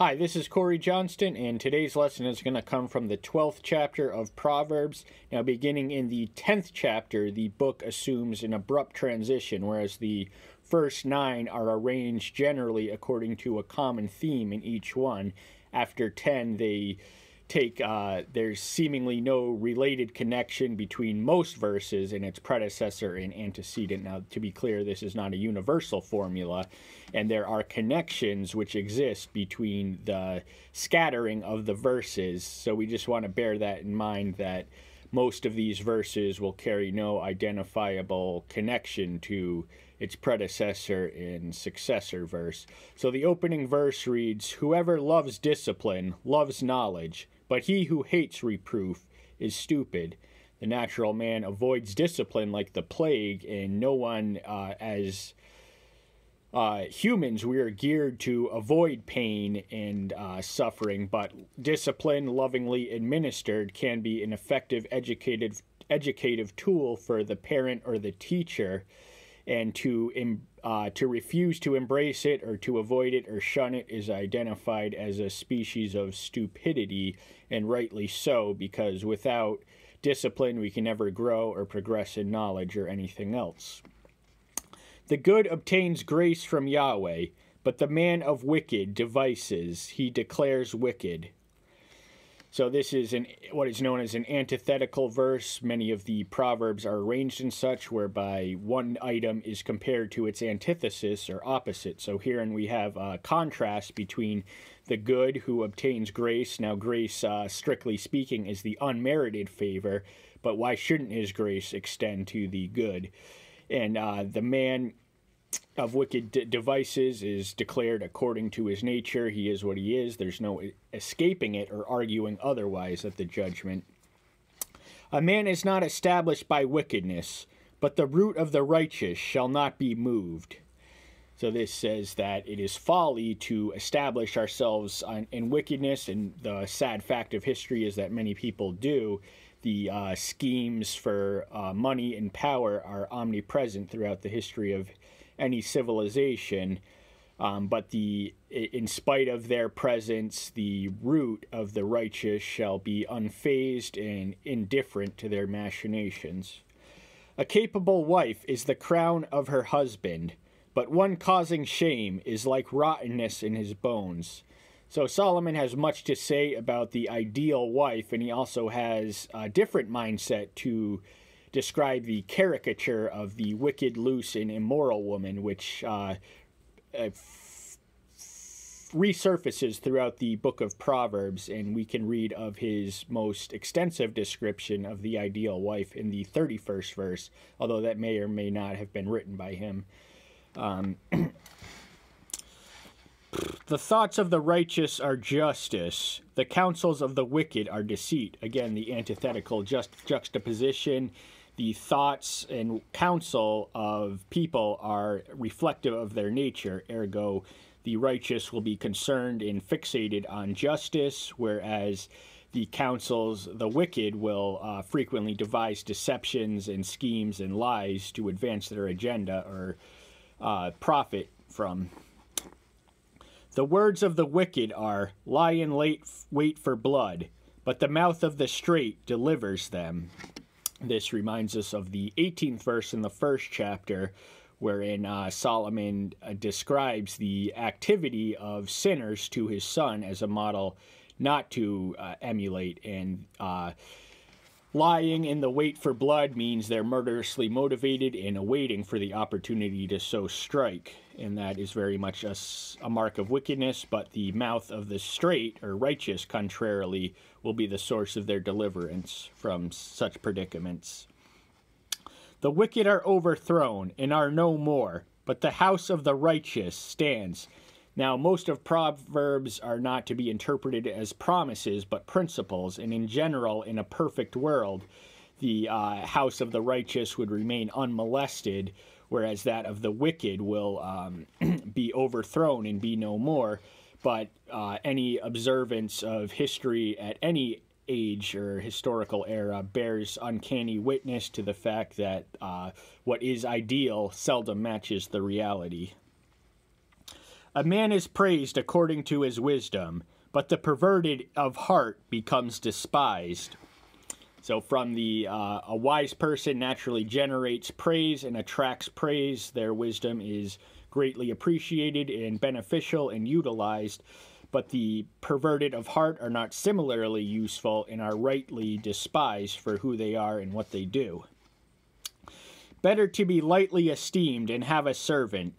Hi, this is Corey Johnston, and today's lesson is going to come from the 12th chapter of Proverbs. Now, beginning in the 10th chapter, the book assumes an abrupt transition, whereas the first 9 are arranged generally according to a common theme in each one. After 10, they there's seemingly no related connection between most verses and its predecessor and antecedent. Now, to be clear, this is not a universal formula, and there are connections which exist between the scattering of the verses, so we just want to bear that in mind, that most of these verses will carry no identifiable connection to its predecessor and successor verse. So the opening verse reads, "Whoever loves discipline loves knowledge, but he who hates reproof is stupid. The natural man avoids discipline like the plague, and no one, as humans, we are geared to avoid pain and suffering, but discipline, lovingly administered, can be an effective educative tool for the parent or the teacher, and to refuse to embrace it or to avoid it or shun it is identified as a species of stupidity, and rightly so, because without discipline we can never grow or progress in knowledge or anything else. The good obtains grace from Yahweh, but the man of wicked devices he declares wicked." So this is what is known as an antithetical verse. Many of the Proverbs are arranged in such whereby one item is compared to its antithesis or opposite. So herein we have a contrast between the good who obtains grace. Now grace, strictly speaking, is the unmerited favor, but why shouldn't his grace extend to the good? And the man of wicked devices is declared according to his nature. He is what he is. There's no escaping it or arguing otherwise at the judgment. "A man is not established by wickedness, but the root of the righteous shall not be moved." So this says that it is folly to establish ourselves in wickedness, and the sad fact of history is that many people do. The schemes for money and power are omnipresent throughout the history of any civilization, but in spite of their presence, the root of the righteous shall be unfazed and indifferent to their machinations. "A capable wife is the crown of her husband, but one causing shame is like rottenness in his bones." So Solomon has much to say about the ideal wife, and he also has a different mindset to describe the caricature of the wicked, loose, and immoral woman, which resurfaces throughout the book of Proverbs, and we can read of his most extensive description of the ideal wife in the 31st verse, although that may or may not have been written by him. "The thoughts of the righteous are justice. The counsels of the wicked are deceit." Again, the antithetical juxtaposition. The thoughts and counsel of people are reflective of their nature. Ergo, the righteous will be concerned and fixated on justice, whereas the wicked will frequently devise deceptions and schemes and lies to advance their agenda or profit from. "The words of the wicked are, lie in wait for blood, but the mouth of the straight delivers them." This reminds us of the 18th verse in the first chapter, wherein Solomon describes the activity of sinners to his son as a model not to emulate. And lying in the wait for blood means they're murderously motivated and awaiting for the opportunity to so strike. And that is very much a mark of wickedness, but the mouth of the straight, or righteous, contrarily, will be the source of their deliverance from such predicaments. "The wicked are overthrown and are no more, but the house of the righteous stands." Now, most of Proverbs are not to be interpreted as promises, but principles, and in general, in a perfect world, the house of the righteous would remain unmolested, whereas that of the wicked will be overthrown and be no more. But any observance of history at any age or historical era bears uncanny witness to the fact that what is ideal seldom matches the reality. A man is praised according to his wisdom, but the perverted of heart becomes despised. So from a wise person naturally generates praise and attracts praise. Their wisdom is greatly appreciated and beneficial and utilized, but the perverted of heart are not similarly useful and are rightly despised for who they are and what they do. Better to be lightly esteemed and have a servant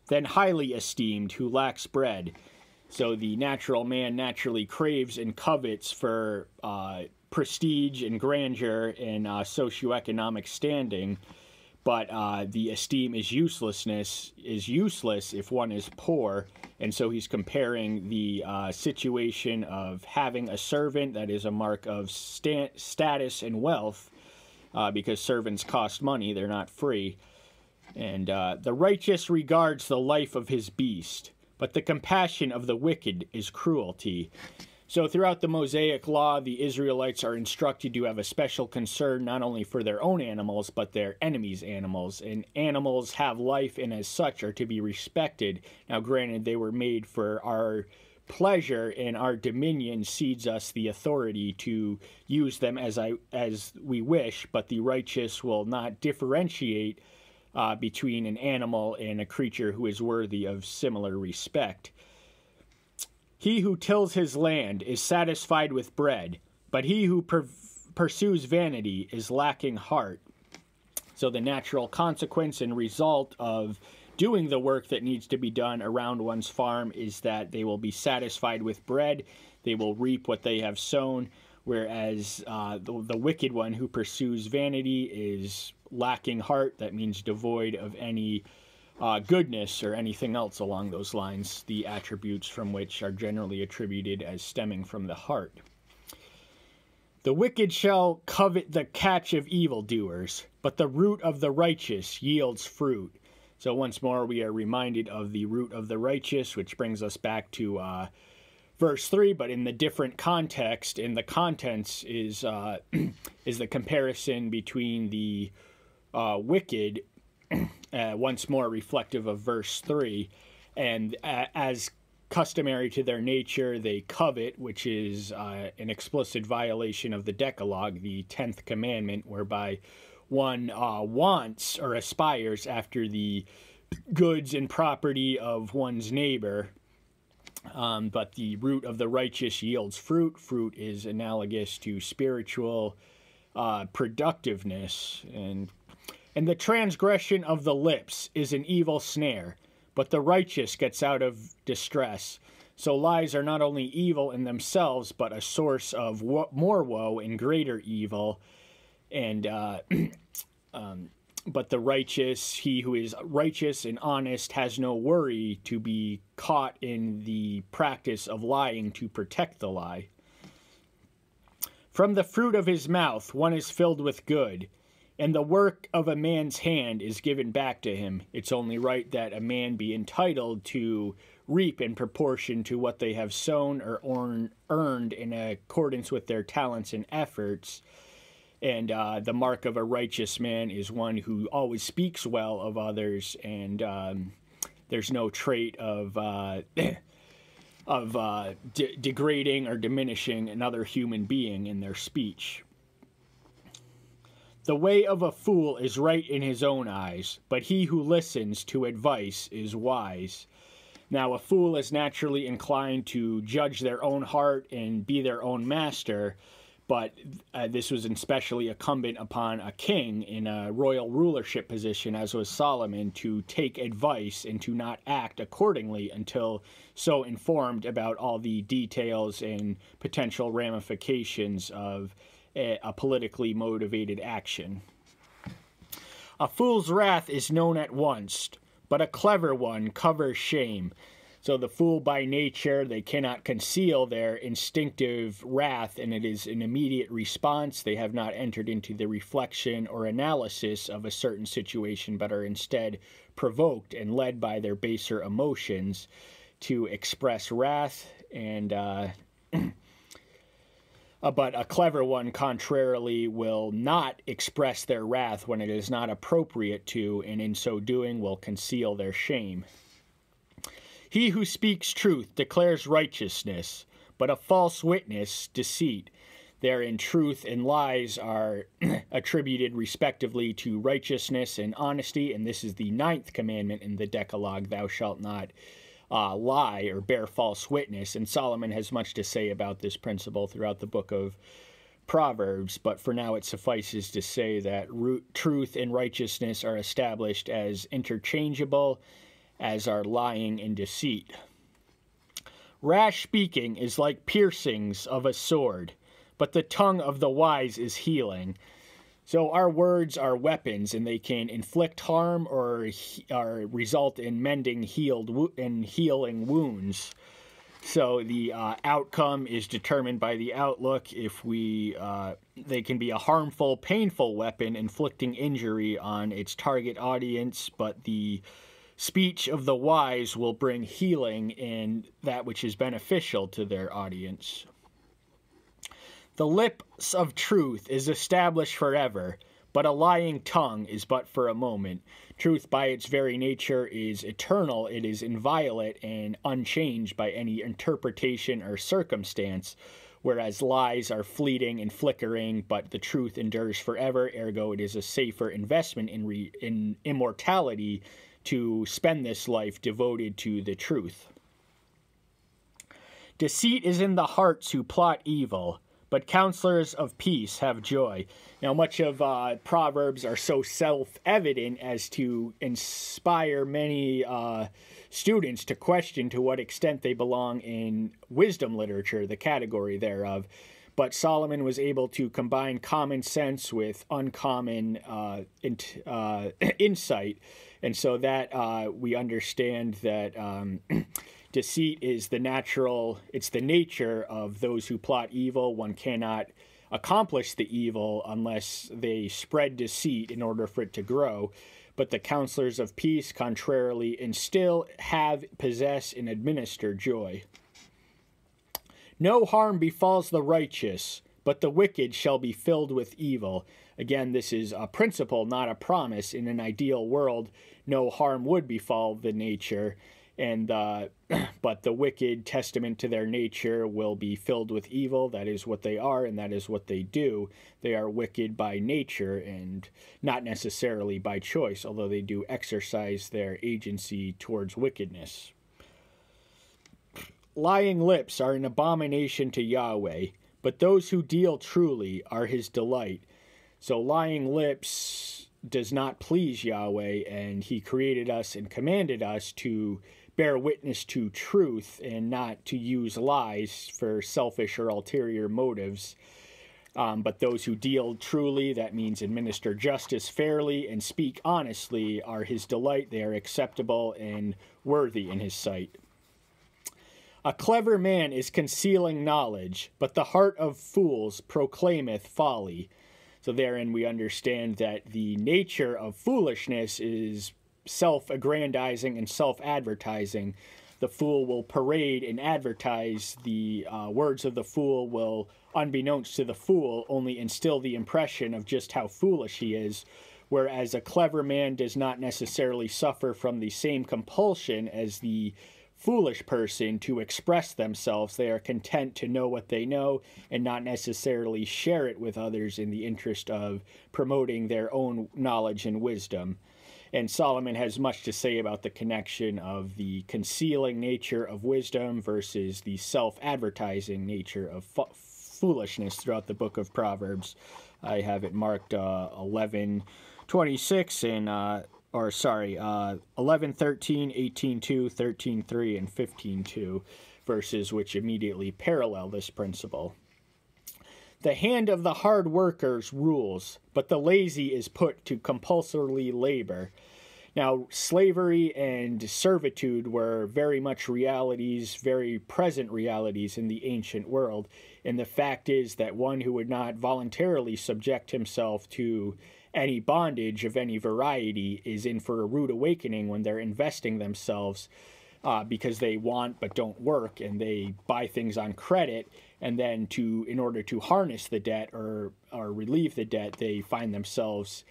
than highly esteemed who lacks bread. So the natural man naturally craves and covets for prestige and grandeur and socioeconomic standing, but the esteem is useless if one is poor, and so he's comparing the situation of having a servant, that is a mark of status and wealth, because servants cost money, they're not free. And the righteous regards the life of his beast, but the compassion of the wicked is cruelty. So throughout the Mosaic Law, the Israelites are instructed to have a special concern not only for their own animals, but their enemies' animals. And animals have life and as such are to be respected. Now granted, they were made for our pleasure, and our dominion cedes us the authority to use them as we wish, but the righteous will not differentiate between an animal and a creature who is worthy of similar respect. He who tills his land is satisfied with bread, but he who pursues vanity is lacking heart. So the natural consequence and result of doing the work that needs to be done around one's farm is that they will be satisfied with bread, they will reap what they have sown, whereas the wicked one who pursues vanity is lacking heart. That means devoid of any goodness or anything else along those lines, the attributes from which are generally attributed as stemming from the heart. The wicked shall covet the catch of evildoers, but the root of the righteous yields fruit. So once more we are reminded of the root of the righteous, which brings us back to verse 3, but in the different context, in the contents is the comparison between the wicked, once more reflective of verse 3, and as customary to their nature, they covet, which is an explicit violation of the Decalogue, the 10th commandment, whereby one wants or aspires after the goods and property of one's neighbor. But the root of the righteous yields fruit. Fruit is analogous to spiritual productiveness. And the transgression of the lips is an evil snare, but the righteous gets out of distress. So lies are not only evil in themselves, but a source of more woe and greater evil. And but the righteous, he who is righteous and honest, has no worry to be caught in the practice of lying to protect the lie. From the fruit of his mouth one is filled with good, and the work of a man's hand is given back to him. It's only right that a man be entitled to reap in proportion to what they have sown or earned in accordance with their talents and efforts. And the mark of a righteous man is one who always speaks well of others, and there's no trait of degrading or diminishing another human being in their speech. The way of a fool is right in his own eyes, but he who listens to advice is wise. Now, a fool is naturally inclined to judge their own heart and be their own master, but this was especially incumbent upon a king in a royal rulership position, as was Solomon, to take advice and to not act accordingly until so informed about all the details and potential ramifications of a politically motivated action. A fool's wrath is known at once, but a clever one covers shame. So the fool by nature, they cannot conceal their instinctive wrath, and it is an immediate response. They have not entered into the reflection or analysis of a certain situation, but are instead provoked and led by their baser emotions to express wrath. And but a clever one, contrarily, will not express their wrath when it is not appropriate to, and in so doing will conceal their shame. He who speaks truth declares righteousness, but a false witness deceit. Therein truth and lies are attributed respectively to righteousness and honesty, and this is the 9th commandment in the Decalogue, thou shalt not lie or bear false witness. And Solomon has much to say about this principle throughout the book of Proverbs, but for now it suffices to say that truth and righteousness are established as interchangeable as are lying and deceit. Rash speaking is like piercings of a sword, but the tongue of the wise is healing. So our words are weapons, and they can inflict harm or result in mending healing wounds. So the outcome is determined by the outlook. If they can be a harmful, painful weapon, inflicting injury on its target audience, but the speech of the wise will bring healing and that which is beneficial to their audience. The lips of truth is established forever, but a lying tongue is but for a moment. Truth by its very nature is eternal. It is inviolate and unchanged by any interpretation or circumstance, whereas lies are fleeting and flickering, but the truth endures forever. Ergo, it is a safer investment in immortality to spend this life devoted to the truth. Deceit is in the hearts who plot evil, but counselors of peace have joy. Now, much of Proverbs are so self-evident as to inspire many students to question to what extent they belong in wisdom literature, the category thereof. But Solomon was able to combine common sense with uncommon insight, and so that we understand that deceit is the nature of those who plot evil. One cannot accomplish the evil unless they spread deceit in order for it to grow. But the counselors of peace, contrarily, instill, possess, and administer joy. No harm befalls the righteous, but the wicked shall be filled with evil. Again, this is a principle, not a promise. In an ideal world, no harm would befall the nature, but the wicked, testament to their nature, will be filled with evil. That is what they are, and that is what they do. They are wicked by nature and not necessarily by choice, although they do exercise their agency towards wickedness. Lying lips are an abomination to Yahweh, but those who deal truly are his delight. So lying lips does not please Yahweh, and he created us and commanded us to bear witness to truth and not to use lies for selfish or ulterior motives. But those who deal truly, that means administer justice fairly and speak honestly, are his delight. They are acceptable and worthy in his sight. A clever man is concealing knowledge, but the heart of fools proclaimeth folly. So therein we understand that the nature of foolishness is self-aggrandizing and self-advertising. The fool will parade and advertise. The words of the fool will, unbeknownst to the fool, only instill the impression of just how foolish he is, whereas a clever man does not necessarily suffer from the same compulsion as the foolish person to express themselves. They are content to know what they know and not necessarily share it with others in the interest of promoting their own knowledge and wisdom. And Solomon has much to say about the connection of the concealing nature of wisdom versus the self-advertising nature of foolishness throughout the book of Proverbs. I have it marked 11:26 and 11:13, 18:2, 13:3, and 15:2 verses which immediately parallel this principle. The hand of the hard workers rules, but the lazy is put to compulsory labor. Now, slavery and servitude were very much realities, very present realities in the ancient world. And the fact is that one who would not voluntarily subject himself to any bondage of any variety is in for a rude awakening when they're investing themselves because they want but don't work, and they buy things on credit, and then in order to harness the debt or relieve the debt, they find themselves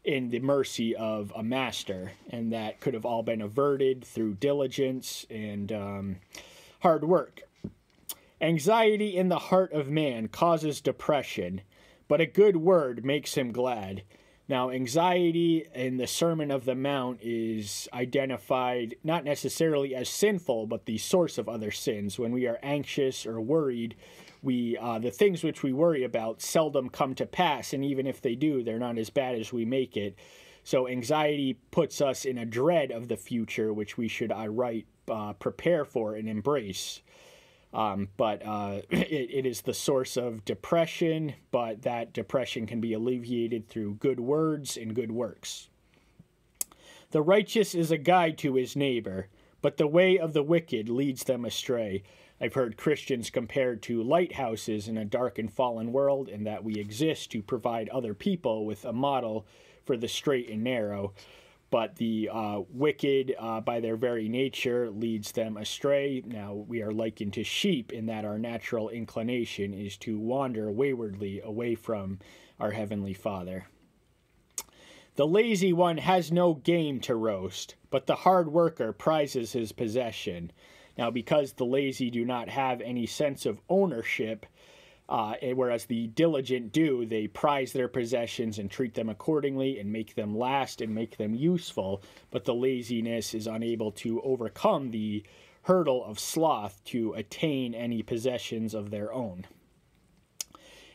in the mercy of a master, and that could have all been averted through diligence and hard work. Anxiety in the heart of man causes depression, but a good word makes him glad. Now, anxiety in the Sermon of the Mount is identified not necessarily as sinful, but the source of other sins. When we are anxious or worried, the things which we worry about seldom come to pass, and even if they do, they're not as bad as we make it. So anxiety puts us in a dread of the future, which we should prepare for and embrace. It is the source of depression, but that depression can be alleviated through good words and good works. The righteous is a guide to his neighbor, but the way of the wicked leads them astray. I've heard Christians compared to lighthouses in a dark and fallen world, and that we exist to provide other people with a model for the straight and narrow. But the wicked, by their very nature, leads them astray. Now, we are likened to sheep in that our natural inclination is to wander waywardly away from our Heavenly Father. The lazy one has no game to roast, but the hard worker prizes his possession. Now, because the lazy do not have any sense of ownership, whereas the diligent do, they prize their possessions and treat them accordingly and make them last and make them useful, but the laziness is unable to overcome the hurdle of sloth to attain any possessions of their own.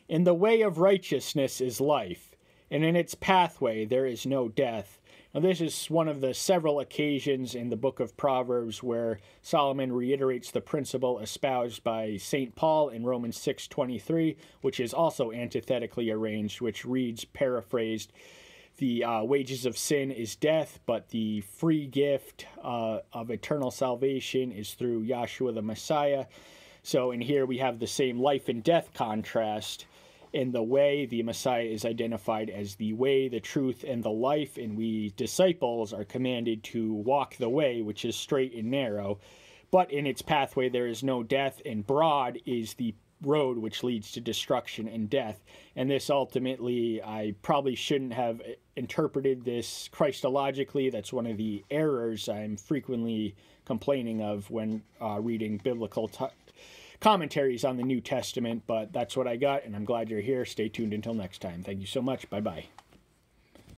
In the way of righteousness is life, and in its pathway there is no death. Now, this is one of the several occasions in the book of Proverbs where Solomon reiterates the principle espoused by St. Paul in Romans 6:23, which is also antithetically arranged, which reads, paraphrased, the wages of sin is death, but the free gift of eternal salvation is through Yahshua the Messiah. So in here we have the same life and death contrast. In the way, the Messiah is identified as the way, the truth, and the life, and we disciples are commanded to walk the way, which is straight and narrow. But in its pathway there is no death, and broad is the road which leads to destruction and death. And this ultimately, I probably shouldn't have interpreted this Christologically. That's one of the errors I'm frequently complaining of when reading biblical commentaries on the New Testament, but that's what I got, and I'm glad you're here. Stay tuned until next time. Thank you so much. Bye-bye.